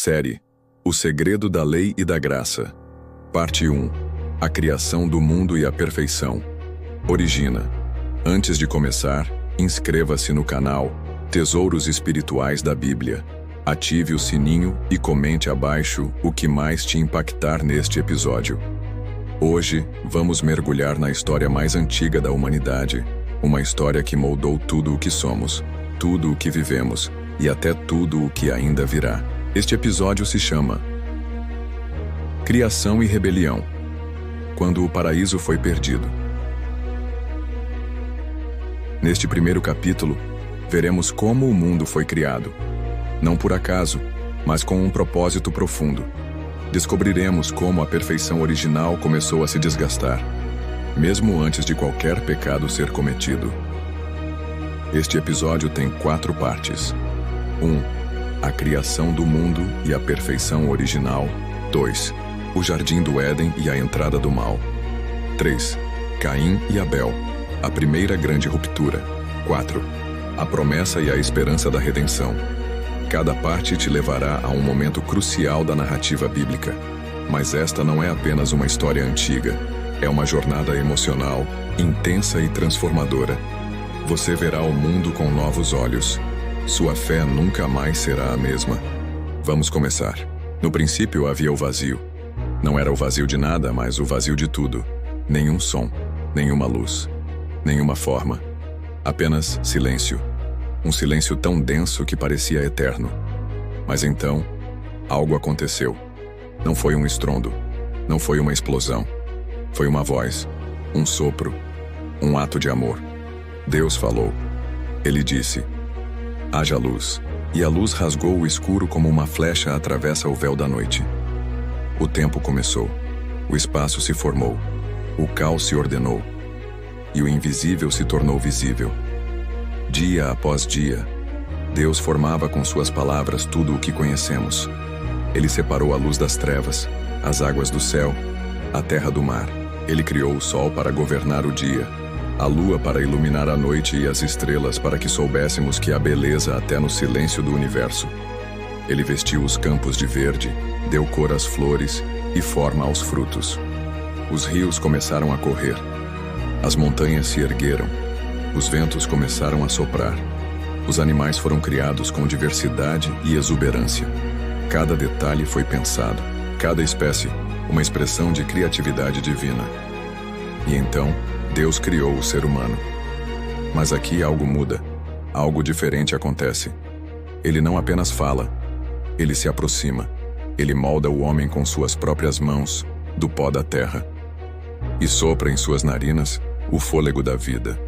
Série O Segredo da Lei e da Graça. Parte 1. A criação do mundo e a perfeição. Origina. Antes de começar, inscreva-se no canal Tesouros Espirituais da Bíblia. Ative o sininho e comente abaixo o que mais te impactar neste episódio. Hoje, vamos mergulhar na história mais antiga da humanidade, uma história que moldou tudo o que somos, tudo o que vivemos e até tudo o que ainda virá. Este episódio se chama Criação e Rebelião, quando o paraíso foi perdido. Neste primeiro capítulo, veremos como o mundo foi criado. Não por acaso, mas com um propósito profundo. Descobriremos como a perfeição original começou a se desgastar, mesmo antes de qualquer pecado ser cometido. Este episódio tem 4 partes. 1. A criação do mundo e a perfeição original. 2. O Jardim do Éden e a entrada do mal. 3. Caim e Abel, a primeira grande ruptura. 4. A promessa e a esperança da redenção. Cada parte te levará a um momento crucial da narrativa bíblica. Mas esta não é apenas uma história antiga. É uma jornada emocional, intensa e transformadora. Você verá o mundo com novos olhos. Sua fé nunca mais será a mesma. Vamos começar. No princípio havia o vazio. Não era o vazio de nada, mas o vazio de tudo. Nenhum som, nenhuma luz, nenhuma forma. Apenas silêncio. Um silêncio tão denso que parecia eterno. Mas então, algo aconteceu. Não foi um estrondo. Não foi uma explosão. Foi uma voz, um sopro, um ato de amor. Deus falou. Ele disse: haja luz. E a luz rasgou o escuro como uma flecha atravessa o véu da noite. O tempo começou. O espaço se formou. O caos se ordenou. E o invisível se tornou visível. Dia após dia, Deus formava com suas palavras tudo o que conhecemos. Ele separou a luz das trevas, as águas do céu, a terra do mar. Ele criou o sol para governar o dia, a lua para iluminar a noite e as estrelas para que soubéssemos que há beleza até no silêncio do universo. Ele vestiu os campos de verde, deu cor às flores e forma aos frutos. Os rios começaram a correr. As montanhas se ergueram. Os ventos começaram a soprar. Os animais foram criados com diversidade e exuberância. Cada detalhe foi pensado. Cada espécie, uma expressão de criatividade divina. E então, Deus criou o ser humano. Mas aqui algo muda. Algo diferente acontece. Ele não apenas fala. Ele se aproxima. Ele molda o homem com suas próprias mãos, do pó da terra. E sopra em suas narinas o fôlego da vida.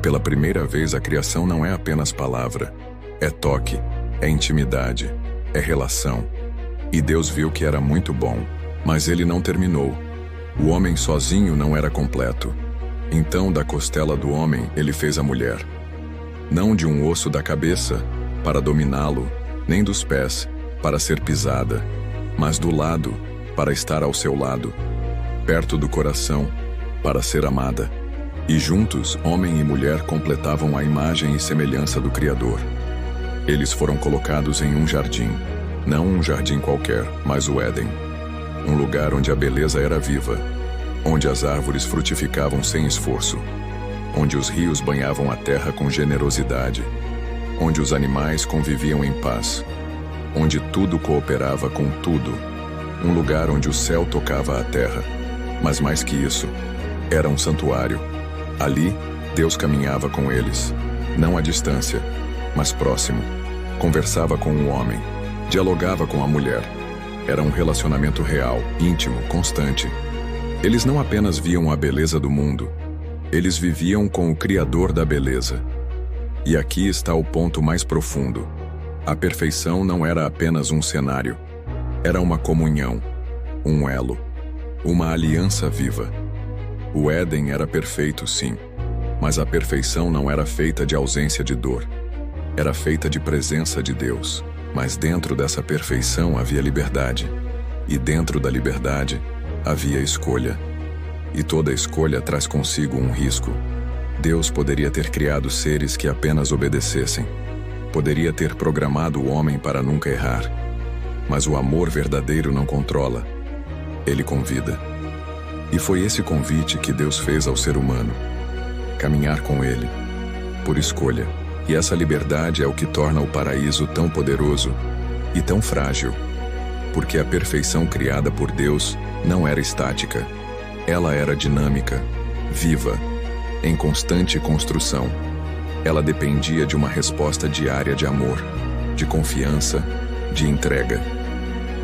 Pela primeira vez, a criação não é apenas palavra. É toque, é intimidade, é relação. E Deus viu que era muito bom. Mas ele não terminou. O homem sozinho não era completo. Então, da costela do homem, ele fez a mulher. Não de um osso da cabeça, para dominá-lo, nem dos pés, para ser pisada, mas do lado, para estar ao seu lado, perto do coração, para ser amada. E juntos, homem e mulher completavam a imagem e semelhança do Criador. Eles foram colocados em um jardim, não um jardim qualquer, mas o Éden. Um lugar onde a beleza era viva, onde as árvores frutificavam sem esforço, onde os rios banhavam a terra com generosidade, onde os animais conviviam em paz, onde tudo cooperava com tudo, um lugar onde o céu tocava a terra. Mas mais que isso, era um santuário. Ali, Deus caminhava com eles, não à distância, mas próximo. Conversava com o homem, dialogava com a mulher. Era um relacionamento real, íntimo, constante. Eles não apenas viam a beleza do mundo, eles viviam com o Criador da beleza. E aqui está o ponto mais profundo. A perfeição não era apenas um cenário. Era uma comunhão, um elo, uma aliança viva. O Éden era perfeito, sim, mas a perfeição não era feita de ausência de dor. Era feita de presença de Deus. Mas dentro dessa perfeição havia liberdade. E dentro da liberdade havia escolha. E toda escolha traz consigo um risco. Deus poderia ter criado seres que apenas obedecessem. Poderia ter programado o homem para nunca errar. Mas o amor verdadeiro não controla. Ele convida. E foi esse convite que Deus fez ao ser humano. Caminhar com Ele, por escolha. E essa liberdade é o que torna o paraíso tão poderoso e tão frágil. Porque a perfeição criada por Deus não era estática. Ela era dinâmica, viva, em constante construção. Ela dependia de uma resposta diária de amor, de confiança, de entrega.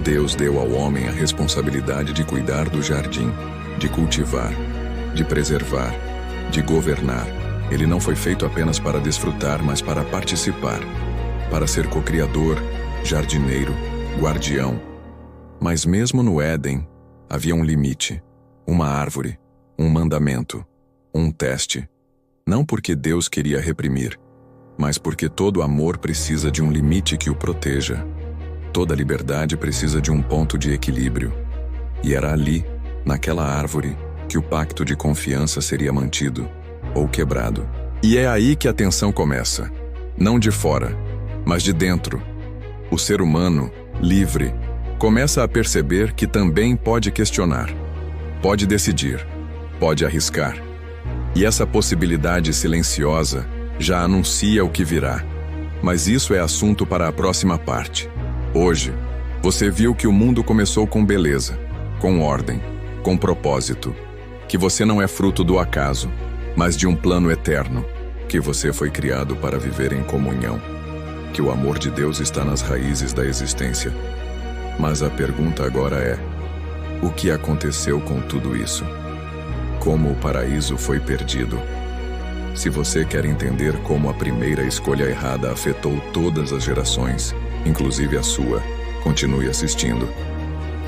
Deus deu ao homem a responsabilidade de cuidar do jardim, de cultivar, de preservar, de governar. Ele não foi feito apenas para desfrutar, mas para participar, para ser co-criador, jardineiro, guardião. Mas mesmo no Éden, havia um limite, uma árvore, um mandamento, um teste. Não porque Deus queria reprimir, mas porque todo amor precisa de um limite que o proteja. Toda liberdade precisa de um ponto de equilíbrio. E era ali, naquela árvore, que o pacto de confiança seria mantido ou quebrado. E é aí que a tensão começa. Não de fora, mas de dentro. O ser humano, livre, começa a perceber que também pode questionar, pode decidir, pode arriscar. E essa possibilidade silenciosa já anuncia o que virá. Mas isso é assunto para a próxima parte. Hoje, você viu que o mundo começou com beleza, com ordem, com propósito. Que você não é fruto do acaso, mas de um plano eterno. Que você foi criado para viver em comunhão. Que o amor de Deus está nas raízes da existência. Mas a pergunta agora é: o que aconteceu com tudo isso? Como o paraíso foi perdido? Se você quer entender como a primeira escolha errada afetou todas as gerações, inclusive a sua, continue assistindo.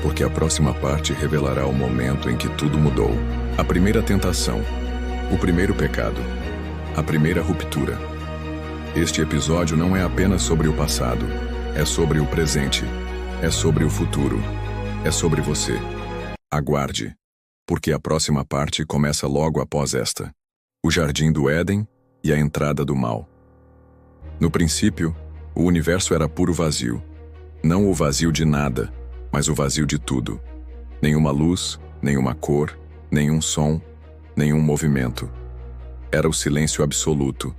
Porque a próxima parte revelará o momento em que tudo mudou. A primeira tentação, o primeiro pecado, a primeira ruptura. Este episódio não é apenas sobre o passado, é sobre o presente, é sobre o futuro, é sobre você. Aguarde, porque a próxima parte começa logo após esta. O Jardim do Éden e a entrada do mal. No princípio, o universo era puro vazio. Não o vazio de nada, mas o vazio de tudo. Nenhuma luz, nenhuma cor, nenhum som, nenhum movimento. Era o silêncio absoluto,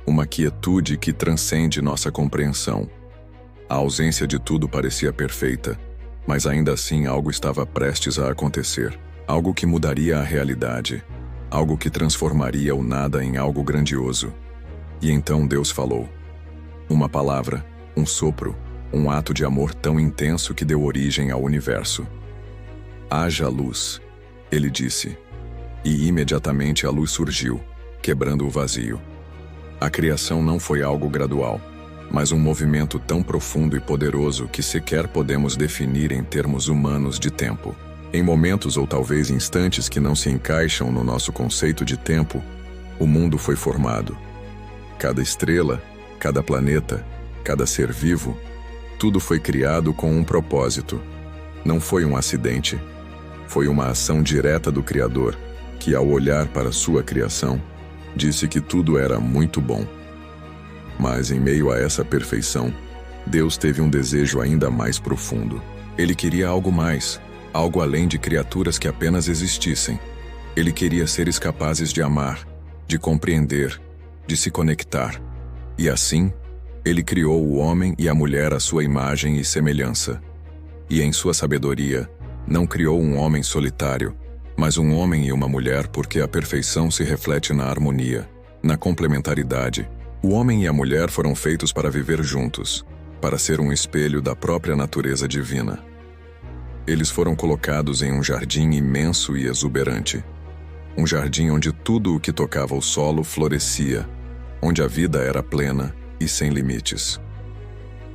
uma quietude que transcende nossa compreensão. A ausência de tudo parecia perfeita, mas ainda assim algo estava prestes a acontecer. Algo que mudaria a realidade. Algo que transformaria o nada em algo grandioso. E então Deus falou. Uma palavra, um sopro, um ato de amor tão intenso que deu origem ao universo. Haja luz, ele disse. E imediatamente a luz surgiu, quebrando o vazio. A criação não foi algo gradual, mas um movimento tão profundo e poderoso que sequer podemos definir em termos humanos de tempo. Em momentos ou talvez instantes que não se encaixam no nosso conceito de tempo, o mundo foi formado. Cada estrela, cada planeta, cada ser vivo, tudo foi criado com um propósito. Não foi um acidente. Foi uma ação direta do Criador, que ao olhar para sua criação, disse que tudo era muito bom. Mas em meio a essa perfeição, Deus teve um desejo ainda mais profundo. Ele queria algo mais. Algo além de criaturas que apenas existissem. Ele queria seres capazes de amar, de compreender, de se conectar. E assim, ele criou o homem e a mulher à sua imagem e semelhança. E em sua sabedoria, não criou um homem solitário, mas um homem e uma mulher porque a perfeição se reflete na harmonia, na complementaridade. O homem e a mulher foram feitos para viver juntos, para ser um espelho da própria natureza divina. Eles foram colocados em um jardim imenso e exuberante. Um jardim onde tudo o que tocava o solo florescia, onde a vida era plena e sem limites.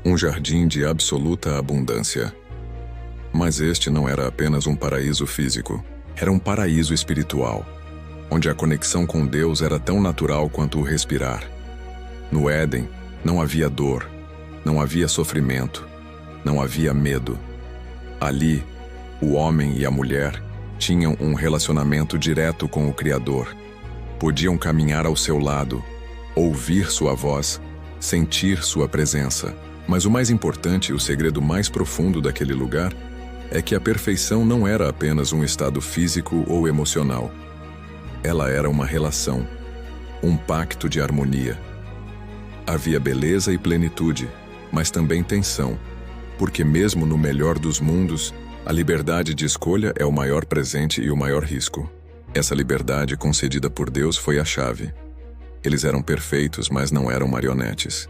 Um jardim de absoluta abundância. Mas este não era apenas um paraíso físico, era um paraíso espiritual, onde a conexão com Deus era tão natural quanto o respirar. No Éden, não havia dor, não havia sofrimento, não havia medo. Ali, o homem e a mulher tinham um relacionamento direto com o Criador. Podiam caminhar ao seu lado, ouvir sua voz, sentir sua presença. Mas o mais importante e o segredo mais profundo daquele lugar é que a perfeição não era apenas um estado físico ou emocional. Ela era uma relação, um pacto de harmonia. Havia beleza e plenitude, mas também tensão, porque mesmo no melhor dos mundos, a liberdade de escolha é o maior presente e o maior risco. Essa liberdade concedida por Deus foi a chave. Eles eram perfeitos, mas não eram marionetes.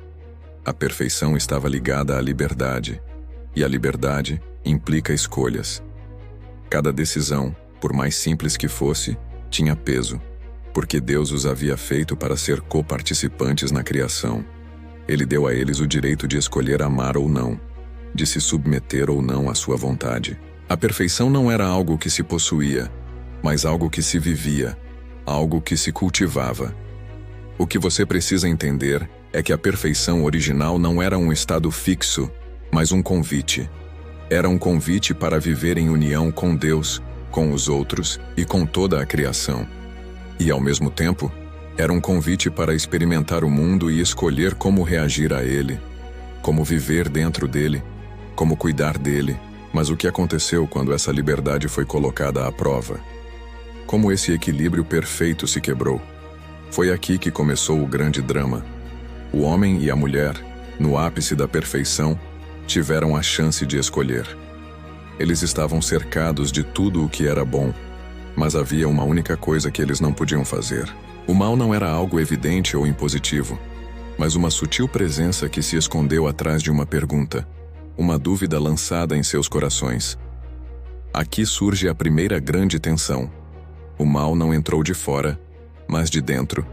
A perfeição estava ligada à liberdade, e a liberdade implica escolhas. Cada decisão, por mais simples que fosse, tinha peso, porque Deus os havia feito para ser coparticipantes na criação. Ele deu a eles o direito de escolher amar ou não, de se submeter ou não à sua vontade. A perfeição não era algo que se possuía, mas algo que se vivia, algo que se cultivava. O que você precisa entender é que a perfeição original não era um estado fixo, mas um convite. Era um convite para viver em união com Deus, com os outros e com toda a criação. E, ao mesmo tempo, era um convite para experimentar o mundo e escolher como reagir a ele, como viver dentro dele, como cuidar dele. Mas o que aconteceu quando essa liberdade foi colocada à prova? Como esse equilíbrio perfeito se quebrou? Foi aqui que começou o grande drama. O homem e a mulher, no ápice da perfeição, tiveram a chance de escolher. Eles estavam cercados de tudo o que era bom, mas havia uma única coisa que eles não podiam fazer. O mal não era algo evidente ou impositivo, mas uma sutil presença que se escondeu atrás de uma pergunta, uma dúvida lançada em seus corações. Aqui surge a primeira grande tensão. O mal não entrou de fora, mas de dentro,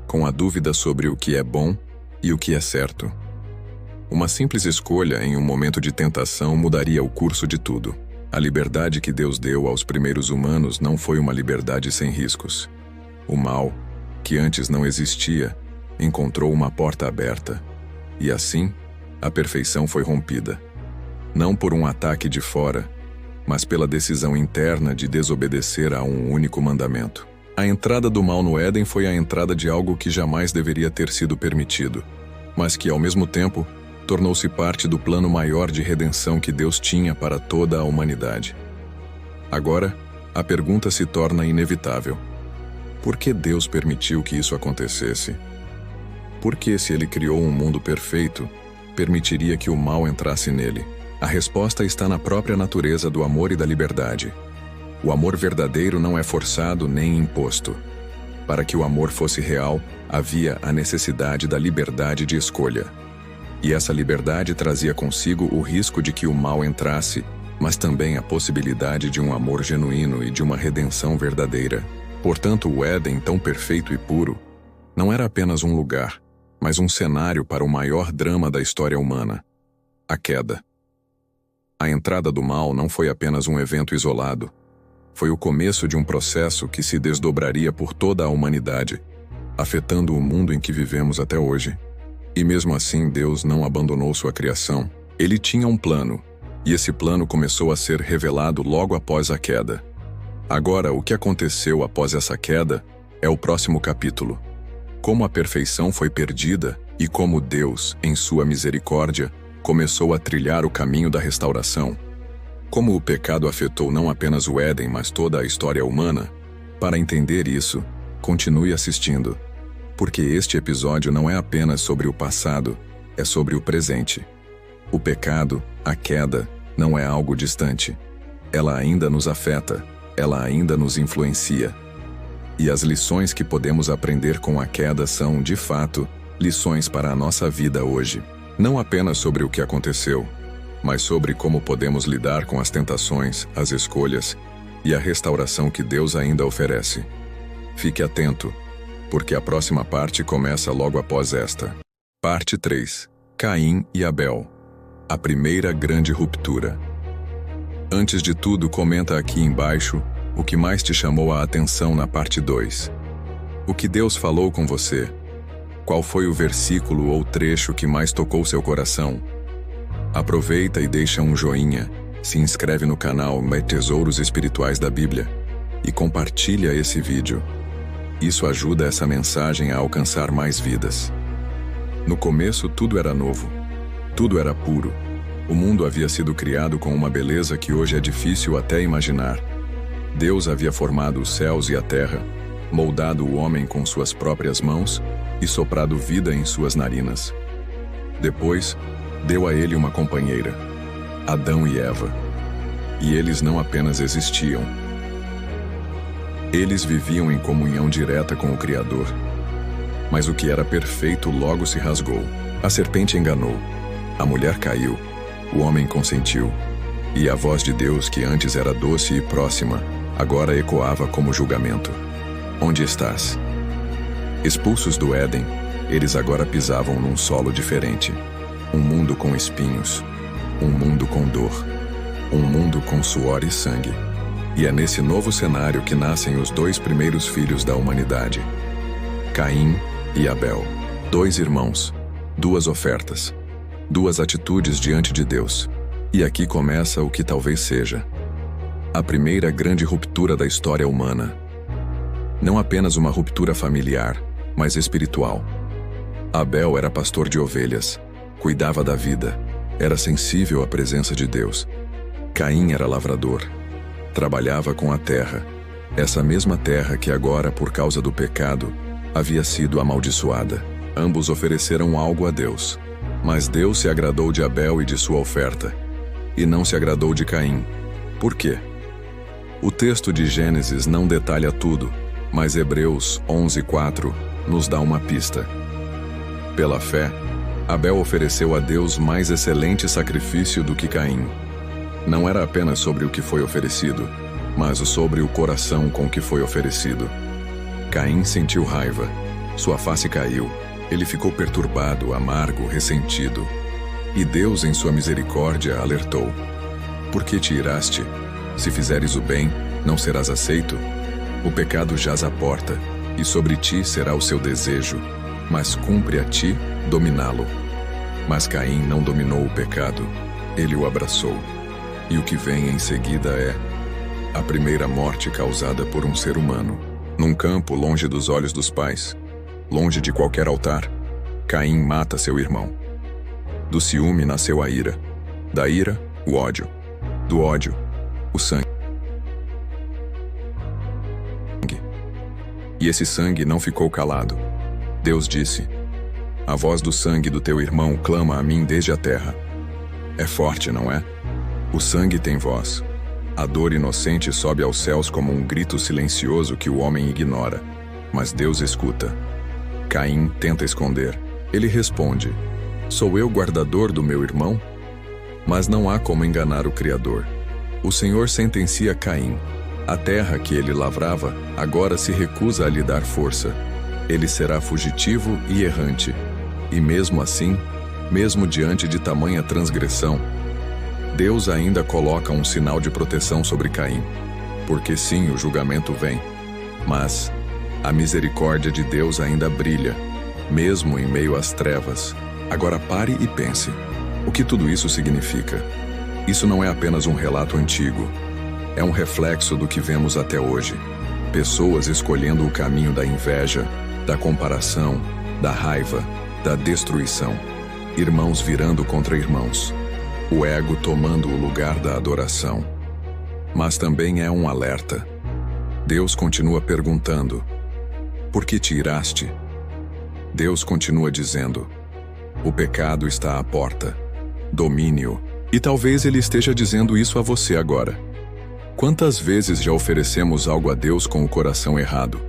com a dúvida sobre o que é bom e o que é certo. Uma simples escolha em um momento de tentação mudaria o curso de tudo. A liberdade que Deus deu aos primeiros humanos não foi uma liberdade sem riscos. O mal, que antes não existia, encontrou uma porta aberta. E assim, a perfeição foi rompida. Não por um ataque de fora, mas pela decisão interna de desobedecer a um único mandamento. A entrada do mal no Éden foi a entrada de algo que jamais deveria ter sido permitido, mas que, ao mesmo tempo, tornou-se parte do plano maior de redenção que Deus tinha para toda a humanidade. Agora, a pergunta se torna inevitável. Por que Deus permitiu que isso acontecesse? Por que, se Ele criou um mundo perfeito, permitiria que o mal entrasse nele? A resposta está na própria natureza do amor e da liberdade. O amor verdadeiro não é forçado nem imposto. Para que o amor fosse real, havia a necessidade da liberdade de escolha. E essa liberdade trazia consigo o risco de que o mal entrasse, mas também a possibilidade de um amor genuíno e de uma redenção verdadeira. Portanto, o Éden, tão perfeito e puro, não era apenas um lugar, mas um cenário para o maior drama da história humana: a queda. A entrada do mal não foi apenas um evento isolado. Foi o começo de um processo que se desdobraria por toda a humanidade, afetando o mundo em que vivemos até hoje. E mesmo assim, Deus não abandonou sua criação. Ele tinha um plano, e esse plano começou a ser revelado logo após a queda. Agora, o que aconteceu após essa queda é o próximo capítulo. Como a perfeição foi perdida e como Deus, em sua misericórdia, começou a trilhar o caminho da restauração. Como o pecado afetou não apenas o Éden, mas toda a história humana. Para entender isso, continue assistindo. Porque este episódio não é apenas sobre o passado, é sobre o presente. O pecado, a queda, não é algo distante. Ela ainda nos afeta, ela ainda nos influencia. E as lições que podemos aprender com a queda são, de fato, lições para a nossa vida hoje. Não apenas sobre o que aconteceu, mas sobre como podemos lidar com as tentações, as escolhas e a restauração que Deus ainda oferece. Fique atento, porque a próxima parte começa logo após esta. Parte 3. Caim e Abel. A primeira grande ruptura. Antes de tudo, comenta aqui embaixo o que mais te chamou a atenção na parte 2. O que Deus falou com você? Qual foi o versículo ou trecho que mais tocou seu coração? Aproveita e deixa um joinha, se inscreve no canal Tesouros Espirituais da Bíblia e compartilha esse vídeo. Isso ajuda essa mensagem a alcançar mais vidas. No começo tudo era novo. Tudo era puro. O mundo havia sido criado com uma beleza que hoje é difícil até imaginar. Deus havia formado os céus e a terra, moldado o homem com suas próprias mãos e soprado vida em suas narinas. Depois, deu a ele uma companheira, Adão e Eva. E eles não apenas existiam. Eles viviam em comunhão direta com o Criador. Mas o que era perfeito logo se rasgou. A serpente enganou. A mulher caiu. O homem consentiu. E a voz de Deus, que antes era doce e próxima, agora ecoava como julgamento. Onde estás? Expulsos do Éden, eles agora pisavam num solo diferente. Um mundo com espinhos. Um mundo com dor. Um mundo com suor e sangue. E é nesse novo cenário que nascem os dois primeiros filhos da humanidade. Caim e Abel. 2 irmãos. 2 ofertas. 2 atitudes diante de Deus. E aqui começa o que talvez seja a primeira grande ruptura da história humana. Não apenas uma ruptura familiar, mas espiritual. Abel era pastor de ovelhas, cuidava da vida, era sensível à presença de Deus. Caim era lavrador, trabalhava com a terra, essa mesma terra que agora, por causa do pecado, havia sido amaldiçoada. Ambos ofereceram algo a Deus, mas Deus se agradou de Abel e de sua oferta, e não se agradou de Caim. Por quê? O texto de Gênesis não detalha tudo, mas Hebreus 11:4 nos dá uma pista. Pela fé, Abel ofereceu a Deus mais excelente sacrifício do que Caim. Não era apenas sobre o que foi oferecido, mas sobre o coração com que foi oferecido. Caim sentiu raiva, sua face caiu, ele ficou perturbado, amargo, ressentido. E Deus, em sua misericórdia, alertou: Por que te iraste? Se fizeres o bem, não serás aceito? O pecado jaz à porta, e sobre ti será o seu desejo, mas cumpre a ti dominá-lo. Mas Caim não dominou o pecado, ele o abraçou. E o que vem em seguida é a primeira morte causada por um ser humano. Num campo longe dos olhos dos pais, longe de qualquer altar, Caim mata seu irmão. Do ciúme nasceu a ira, da ira, o ódio, do ódio, o sangue. E esse sangue não ficou calado. Deus disse: A voz do sangue do teu irmão clama a mim desde a terra. É forte, não é? O sangue tem voz. A dor inocente sobe aos céus como um grito silencioso que o homem ignora. Mas Deus escuta. Caim tenta esconder. Ele responde: Sou eu guardador do meu irmão? Mas não há como enganar o Criador. O Senhor sentencia Caim. A terra que ele lavrava agora se recusa a lhe dar força. Ele será fugitivo e errante. E mesmo assim, mesmo diante de tamanha transgressão, Deus ainda coloca um sinal de proteção sobre Caim. Porque sim, o julgamento vem. Mas a misericórdia de Deus ainda brilha, mesmo em meio às trevas. Agora pare e pense. O que tudo isso significa? Isso não é apenas um relato antigo. É um reflexo do que vemos até hoje. Pessoas escolhendo o caminho da inveja, da comparação, da raiva, da destruição. Irmãos virando contra irmãos. O ego tomando o lugar da adoração. Mas também é um alerta. Deus continua perguntando: Por que te iraste? Deus continua dizendo: O pecado está à porta. Domine-o. E talvez Ele esteja dizendo isso a você agora. Quantas vezes já oferecemos algo a Deus com o coração errado?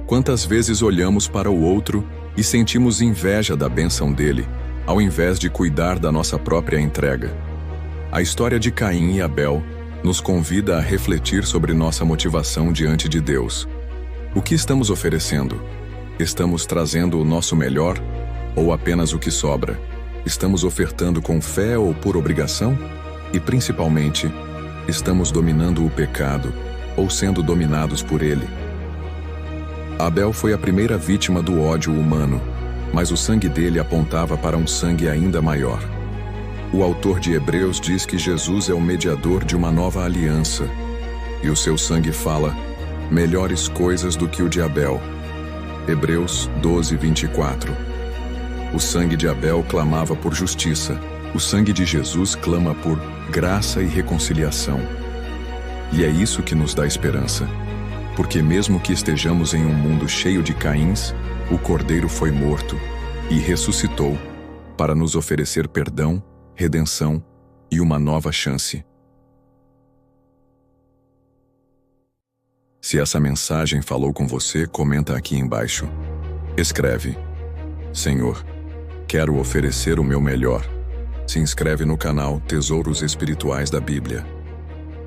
Quantas vezes olhamos para o outro e sentimos inveja da bênção dele, ao invés de cuidar da nossa própria entrega? A história de Caim e Abel nos convida a refletir sobre nossa motivação diante de Deus. O que estamos oferecendo? Estamos trazendo o nosso melhor ou apenas o que sobra? Estamos ofertando com fé ou por obrigação? E principalmente, estamos dominando o pecado ou sendo dominados por ele? Abel foi a primeira vítima do ódio humano, mas o sangue dele apontava para um sangue ainda maior. O autor de Hebreus diz que Jesus é o mediador de uma nova aliança, e o seu sangue fala melhores coisas do que o de Abel. Hebreus 12:24. O sangue de Abel clamava por justiça, O sangue de Jesus clama por graça e reconciliação. E é isso que nos dá esperança. Porque mesmo que estejamos em um mundo cheio de Caíns, o Cordeiro foi morto e ressuscitou para nos oferecer perdão, redenção e uma nova chance. Se essa mensagem falou com você, comenta aqui embaixo. Escreve: Senhor, quero oferecer o meu melhor. Se inscreve no canal Tesouros Espirituais da Bíblia.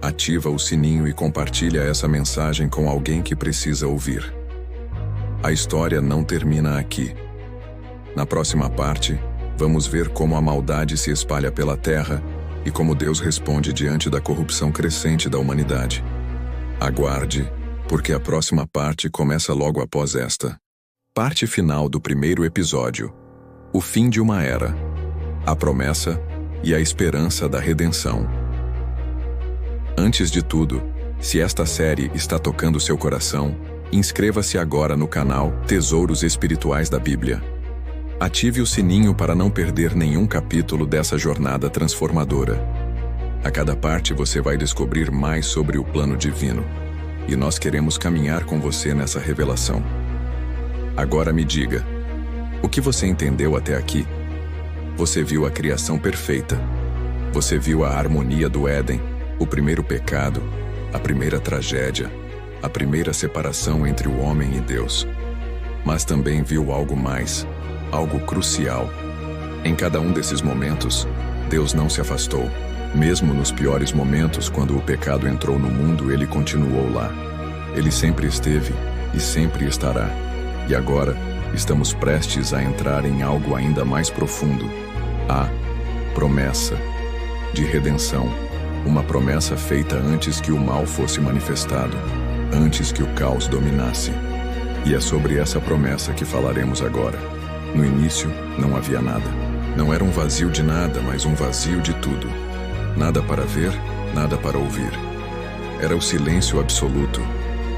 Ativa o sininho e compartilha essa mensagem com alguém que precisa ouvir. A história não termina aqui. Na próxima parte, vamos ver como a maldade se espalha pela terra e como Deus responde diante da corrupção crescente da humanidade. Aguarde, porque a próxima parte começa logo após esta. Parte final do primeiro episódio. O fim de uma era. A promessa e a esperança da redenção. Antes de tudo, se esta série está tocando seu coração, inscreva-se agora no canal Tesouros Espirituais da Bíblia. Ative o sininho para não perder nenhum capítulo dessa jornada transformadora. A cada parte você vai descobrir mais sobre o plano divino, e nós queremos caminhar com você nessa revelação. Agora me diga, o que você entendeu até aqui? Você viu a criação perfeita. Você viu a harmonia do Éden, o primeiro pecado, a primeira tragédia, a primeira separação entre o homem e Deus. Mas também viu algo mais, algo crucial. Em cada um desses momentos, Deus não se afastou. Mesmo nos piores momentos, quando o pecado entrou no mundo, ele continuou lá. Ele sempre esteve e sempre estará. E agora, estamos prestes a entrar em algo ainda mais profundo. A promessa de redenção. Uma promessa feita antes que o mal fosse manifestado, antes que o caos dominasse. E é sobre essa promessa que falaremos agora. No início, não havia nada. Não era um vazio de nada, mas um vazio de tudo. Nada para ver, nada para ouvir. Era o silêncio absoluto.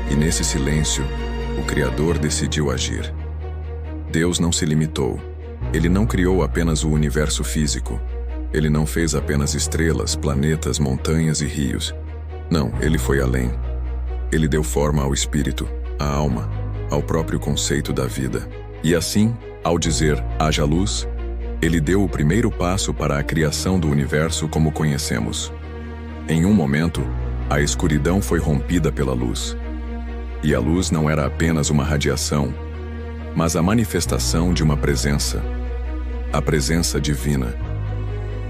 E nesse silêncio, o Criador decidiu agir. Deus não se limitou. Ele não criou apenas o universo físico. Ele não fez apenas estrelas, planetas, montanhas e rios. Não, ele foi além. Ele deu forma ao espírito, à alma, ao próprio conceito da vida. E assim, ao dizer, haja luz, ele deu o primeiro passo para a criação do universo como conhecemos. Em um momento, a escuridão foi rompida pela luz. E a luz não era apenas uma radiação, mas a manifestação de uma presença. A presença divina.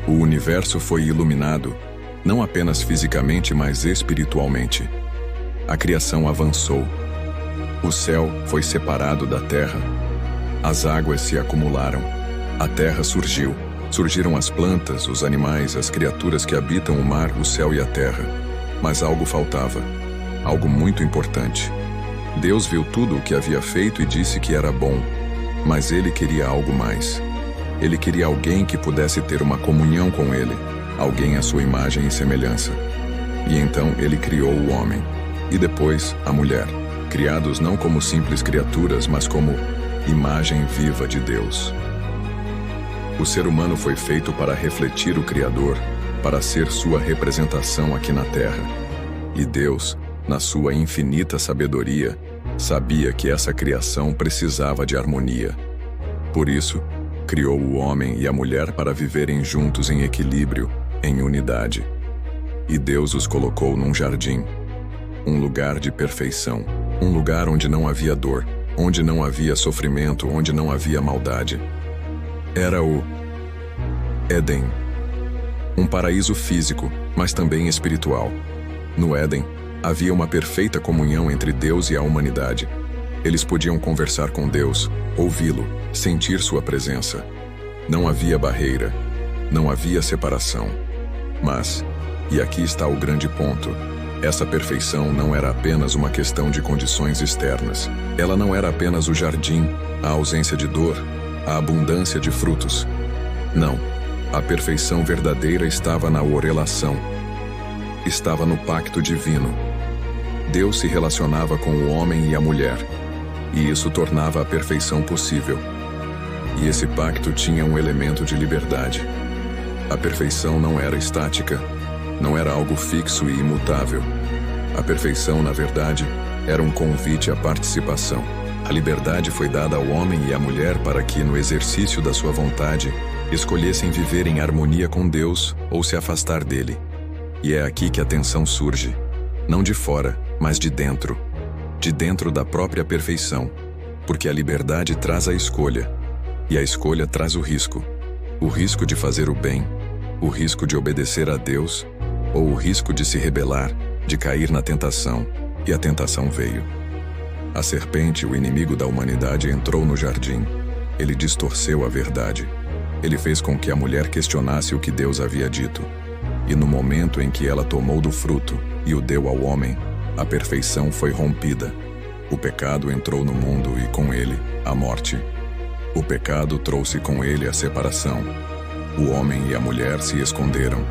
O universo foi iluminado, não apenas fisicamente, mas espiritualmente. A criação avançou. O céu foi separado da terra. As águas se acumularam. A terra surgiu. Surgiram as plantas, os animais, as criaturas que habitam o mar, o céu e a terra. Mas algo faltava. Algo muito importante. Deus viu tudo o que havia feito e disse que era bom. Mas ele queria algo mais. Ele queria alguém que pudesse ter uma comunhão com ele, alguém à sua imagem e semelhança. E então ele criou o homem, e depois a mulher, criados não como simples criaturas, mas como imagem viva de Deus. O ser humano foi feito para refletir o Criador, para ser sua representação aqui na Terra. E Deus, na sua infinita sabedoria, sabia que essa criação precisava de harmonia. Por isso, criou o homem e a mulher para viverem juntos em equilíbrio, em unidade. E Deus os colocou num jardim, um lugar de perfeição, um lugar onde não havia dor, onde não havia sofrimento, onde não havia maldade. Era o Éden, um paraíso físico, mas também espiritual. No Éden, havia uma perfeita comunhão entre Deus e a humanidade. Eles podiam conversar com Deus, ouvi-lo, sentir sua presença. Não havia barreira, não havia separação. Mas, e aqui está o grande ponto, essa perfeição não era apenas uma questão de condições externas. Ela não era apenas o jardim, a ausência de dor, a abundância de frutos. Não, a perfeição verdadeira estava na orelação. Estava no pacto divino. Deus se relacionava com o homem e a mulher. E isso tornava a perfeição possível. E esse pacto tinha um elemento de liberdade. A perfeição não era estática, não era algo fixo e imutável. A perfeição, na verdade, era um convite à participação. A liberdade foi dada ao homem e à mulher para que, no exercício da sua vontade, escolhessem viver em harmonia com Deus ou se afastar dele. E é aqui que a tensão surge, não de fora, mas de dentro da própria perfeição, porque a liberdade traz a escolha, e a escolha traz o risco de fazer o bem, o risco de obedecer a Deus, ou o risco de se rebelar, de cair na tentação, e a tentação veio. A serpente, o inimigo da humanidade, entrou no jardim. Ele distorceu a verdade. Ele fez com que a mulher questionasse o que Deus havia dito. E no momento em que ela tomou do fruto e o deu ao homem, a perfeição foi rompida. O pecado entrou no mundo e, com ele, a morte. O pecado trouxe com ele a separação. O homem e a mulher se esconderam.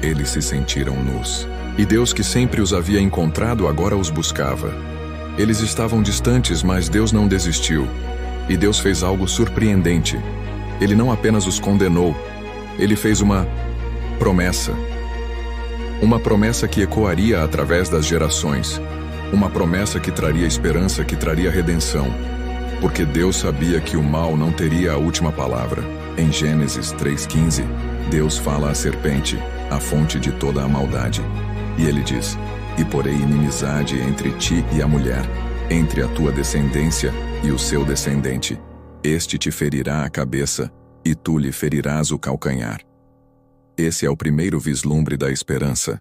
Eles se sentiram nus. E Deus, que sempre os havia encontrado, agora os buscava. Eles estavam distantes, mas Deus não desistiu. E Deus fez algo surpreendente. Ele não apenas os condenou, ele fez uma promessa. Uma promessa que ecoaria através das gerações. Uma promessa que traria esperança, que traria redenção. Porque Deus sabia que o mal não teria a última palavra. Em Gênesis 3:15, Deus fala à serpente, a fonte de toda a maldade. E ele diz: "E porei inimizade entre ti e a mulher, entre a tua descendência e o seu descendente. Este te ferirá a cabeça, e tu lhe ferirás o calcanhar." Esse é o primeiro vislumbre da esperança.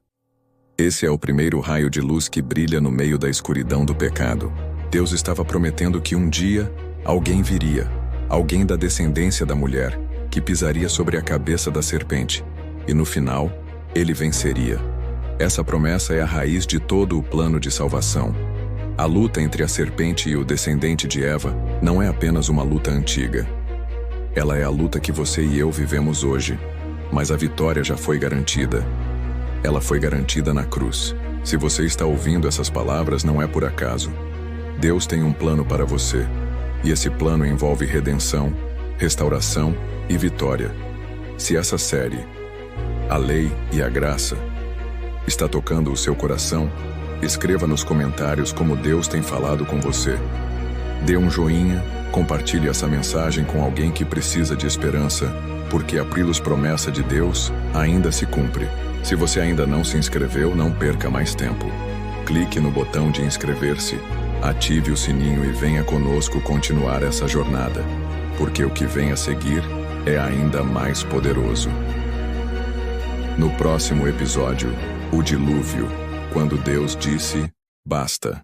Esse é o primeiro raio de luz que brilha no meio da escuridão do pecado. Deus estava prometendo que um dia alguém viria, alguém da descendência da mulher, que pisaria sobre a cabeça da serpente, e no final, ele venceria. Essa promessa é a raiz de todo o plano de salvação. A luta entre a serpente e o descendente de Eva não é apenas uma luta antiga. Ela é a luta que você e eu vivemos hoje, mas a vitória já foi garantida. Ela foi garantida na cruz. Se você está ouvindo essas palavras, não é por acaso. Deus tem um plano para você, e esse plano envolve redenção, restauração e vitória. Se essa série, A Lei e a Graça, está tocando o seu coração, escreva nos comentários como Deus tem falado com você. Dê um joinha, compartilhe essa mensagem com alguém que precisa de esperança, porque a promessa de Deus ainda se cumpre. Se você ainda não se inscreveu, não perca mais tempo. Clique no botão de inscrever-se, ative o sininho e venha conosco continuar essa jornada, porque o que vem a seguir é ainda mais poderoso. No próximo episódio, o dilúvio, quando Deus disse: basta.